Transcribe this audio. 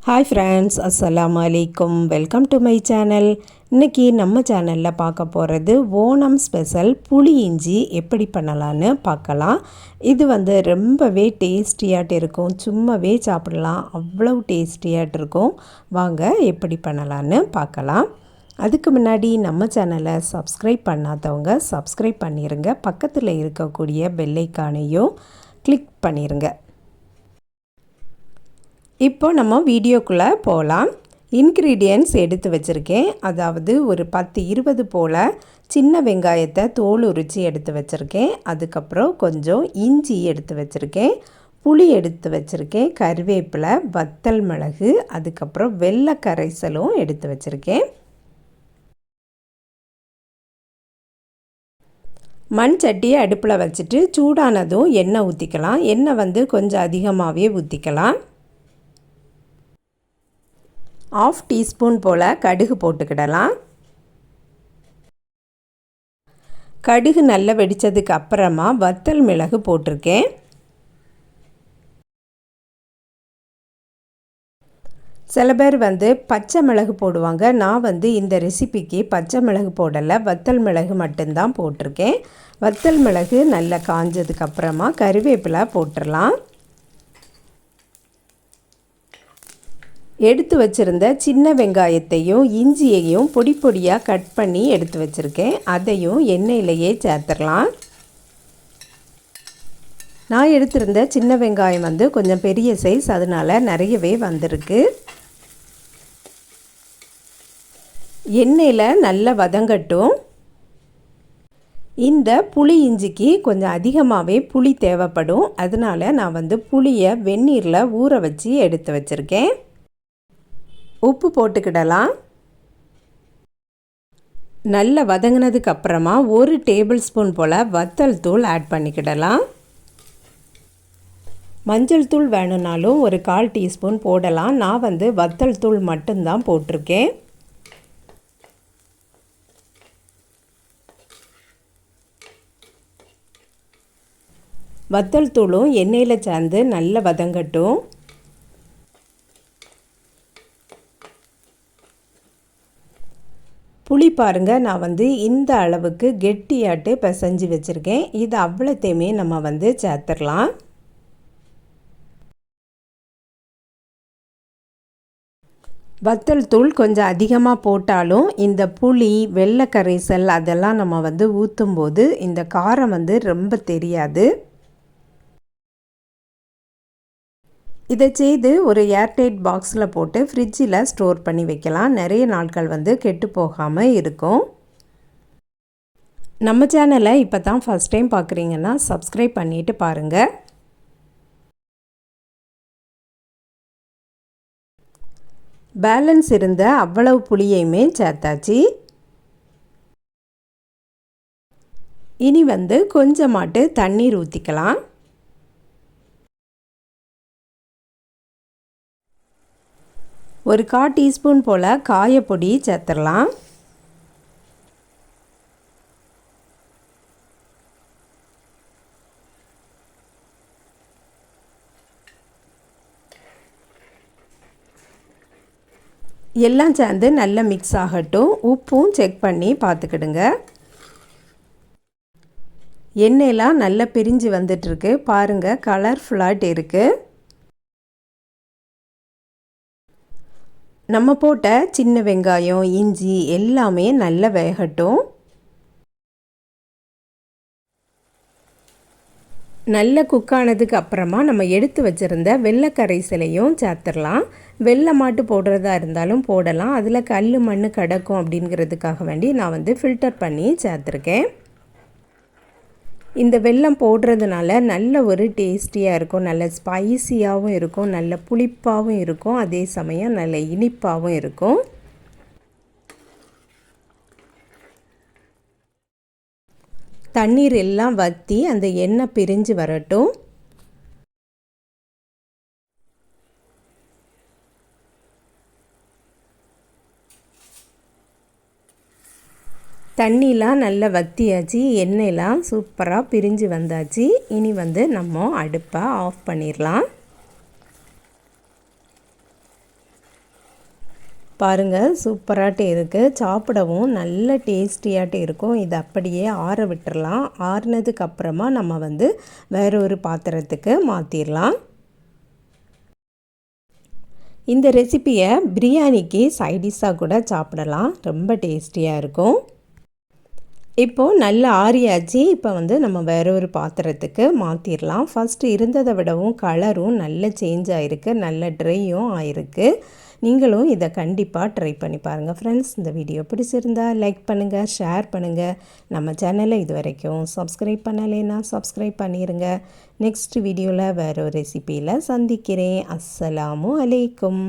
Hi friends, அஸ்ஸலாமு அலைக்கும். Welcome to my channel. இன்றைக்கி நம்ம சேனலில் பார்க்க போகிறது ஓணம் ஸ்பெஷல் புளி இஞ்சி எப்படி பண்ணலான்னு பார்க்கலாம். இது ரொம்பவே டேஸ்டியாட்டு இருக்கும். சும்மாவே சாப்பிடலாம், அவ்வளோ டேஸ்டியாட்டு இருக்கும். வாங்க எப்படி பண்ணலான்னு பார்க்கலாம். அதுக்கு முன்னாடி நம்ம சேனலை சப்ஸ்கிரைப் பண்ணாதவங்க சப்ஸ்கிரைப் பண்ணிடுங்க. பக்கத்தில் இருக்கக்கூடிய பெல் ஐகானையும் கிளிக் பண்ணிடுங்க. இப்போ நம்ம வீடியோக்குள்ளே போகலாம். இன்க்ரீடியன்ட்ஸ் எடுத்து வச்சுருக்கேன். அதாவது ஒரு 10-20 போல் சின்ன வெங்காயத்தை தோல் உரித்து எடுத்து வச்சுருக்கேன். அதுக்கப்புறம் கொஞ்சம் இஞ்சி எடுத்து வச்சுருக்கேன், புளி எடுத்து வச்சுருக்கேன், கருவேப்பிலை, வத்தல் மிளகு, அதுக்கப்புறம் வெள்ளை கரைசலும் எடுத்து வச்சுருக்கேன். மண் சட்டியை அடுப்பில் வச்சுட்டு சூடானதும் எண்ணெய் ஊற்றிக்கலாம். எண்ணெய் கொஞ்சம் அதிகமாகவே ஊற்றிக்கலாம். 1/2 டீஸ்பூன் போல் கடுகு போட்டுக்கிடலாம். கடுகு நல்லா வெடித்ததுக்கு அப்புறமா வத்தல் மிளகு போட்டிருக்கேன். சில பேர் பச்சை மிளகு போடுவாங்க. நான் இந்த ரெசிபிக்கு பச்சை மிளகு போடலை, வத்தல் மிளகு மட்டும்தான் போட்டிருக்கேன். வத்தல் மிளகு நல்லா காஞ்சதுக்கப்புறமா கருவேப்பிலை போட்டுடலாம். எடுத்து வச்சுருந்த சின்ன வெங்காயத்தையும் இஞ்சியையும் பொடி பொடியாக கட் பண்ணி எடுத்து வச்சுருக்கேன். அதையும் எண்ணெயிலேயே சேர்த்துடலாம். நான் எடுத்திருந்த சின்ன வெங்காயம் கொஞ்சம் பெரிய சைஸ், அதனால் நிறையவே வந்திருக்கு. எண்ணெயில் நல்லா வதங்கட்டும். இந்த புளி இஞ்சிக்கு கொஞ்சம் அதிகமாகவே புளி தேவைப்படும். அதனால் நான் புளியை வெந்நீரில் ஊற வச்சு எடுத்து வச்சுருக்கேன். உப்பு போட்டுக்கிடலாம். நல்லா வதங்கினதுக்கு அப்புறமா 1 டேபிள் ஸ்பூன் போல் வத்தல் தூள் ஆட் பண்ணிக்கிடலாம். மஞ்சள் தூள் வேணும்னாலும் ஒரு 1/4 டீஸ்பூன் போடலாம். நான் வத்தல் தூள் மட்டும்தான் போட்டிருக்கேன். வத்தல் தூளும் எண்ணெயில் சேர்ந்து நல்லா வதங்கட்டும். புளி பாருங்கள், நான் இந்த அளவுக்கு கெட்டியாட்டு பிசைஞ்சு வச்சுருக்கேன். இது அவ்வளோத்தையுமே நம்ம சேர்த்துடலாம். வத்தல் தூள் கொஞ்சம் அதிகமாக போட்டாலும் இந்த புளி, வெள்ளை கரைசல் அதெல்லாம் நம்ம ஊற்றும்போது இந்த காரம் ரொம்ப தெரியாது. இதை செய்து ஒரு ஏர்டைட் பாக்ஸில் போட்டு ஃப்ரிட்ஜில் ஸ்டோர் பண்ணி வைக்கலாம். நிறைய நாட்கள் கெட்டு போகாமல் இருக்கும். நம்ம சேனலை இப்போ தான் ஃபஸ்ட் டைம் பார்க்குறீங்கன்னா சப்ஸ்கிரைப் பண்ணிவிட்டு பாருங்கள். பேலன்ஸ் இருந்த அவ்வளவு புளியையுமே சேர்த்தாச்சு. இனி கொஞ்சமாட்டு தண்ணீர் ஊற்றிக்கலாம். ஒரு 1/4 டீஸ்பூன் போல் காயப்பொடி சேர்த்துடலாம். எல்லாம் சேர்ந்து நல்லா மிக்ஸ் ஆகட்டும். உப்பும் செக் பண்ணி பார்த்துக்கிடுங்க. எண்ணெயெல்லாம் நல்லா பிரிஞ்சு வந்துட்டுருக்கு பாருங்கள், கலர்ஃபுல்லாட்டு இருக்குது. நம்ம போட்ட சின்ன வெங்காயம், இஞ்சி எல்லாமே நல்லா வேகட்டும். நல்ல குக்கானதுக்கு அப்புறமா நம்ம எடுத்து வச்சுருந்த வெள்ளை கரைசலையும் சேர்த்துடலாம். வெள்ளை மாட்டு போடுறதா இருந்தாலும் போடலாம். அதில் கல் மண் கிடக்கும் அப்படிங்கிறதுக்காக வேண்டி நான் ஃபில்டர் பண்ணி சேர்த்துருக்கேன். இந்த வெல்லம் போடுறதுனால நல்ல ஒரு டேஸ்டியாக இருக்கும், நல்ல ஸ்பைசியாகவும் இருக்கும், நல்ல புளிப்பாகவும் இருக்கும், அதே சமயம் நல்ல இனிப்பாகவும் இருக்கும். தண்ணீர் எல்லாம் வற்றி அந்த எண்ணெய் பிரிஞ்சு வரட்டும். தண்ணிலாம் நல்லா வற்றியாச்சு, எண்ணெயெலாம் சூப்பராக பிரிஞ்சு வந்தாச்சு. இனி நம்ம அடுப்பை ஆஃப் பண்ணிடலாம். பாருங்கள் சூப்பராகட்டே இருக்குது, சாப்பிடவும் நல்ல டேஸ்டியாகட்டே இருக்கும். இது அப்படியே ஆற விட்டுறலாம். ஆறுனதுக்கு அப்புறமா நம்ம வந்து வேற ஒரு பாத்திரத்துக்கு மாற்றிடலாம். இந்த ரெசிப்பியை பிரியாணிக்கு சைடிஷ்ஷாக கூட சாப்பிடலாம், ரொம்ப டேஸ்டியாக இருக்கும். இப்போது நல்ல ஆறியாச்சு. இப்போ வந்து நம்ம வேற ஒரு பாத்திரத்துக்கு மாற்றிடலாம். ஃபஸ்ட்டு இருந்ததை விடவும் கலரும் நல்ல சேஞ்ச் ஆகிருக்கு, நல்ல ட்ரையும் ஆகிருக்கு. நீங்களும் இதை கண்டிப்பாக ட்ரை பண்ணி பாருங்கள் ஃப்ரெண்ட்ஸ். இந்த வீடியோ பிடிச்சிருந்தா லைக் பண்ணுங்கள், ஷேர் பண்ணுங்கள். நம்ம சேனலை இது வரைக்கும் சப்ஸ்கிரைப் பண்ணலைன்னா சப்ஸ்கிரைப் பண்ணிடுங்க. நெக்ஸ்ட் வீடியோவில் வேறு ஒரு ரெசிப்பியில் சந்திக்கிறேன். அஸ்ஸலாமு அலைக்கும்.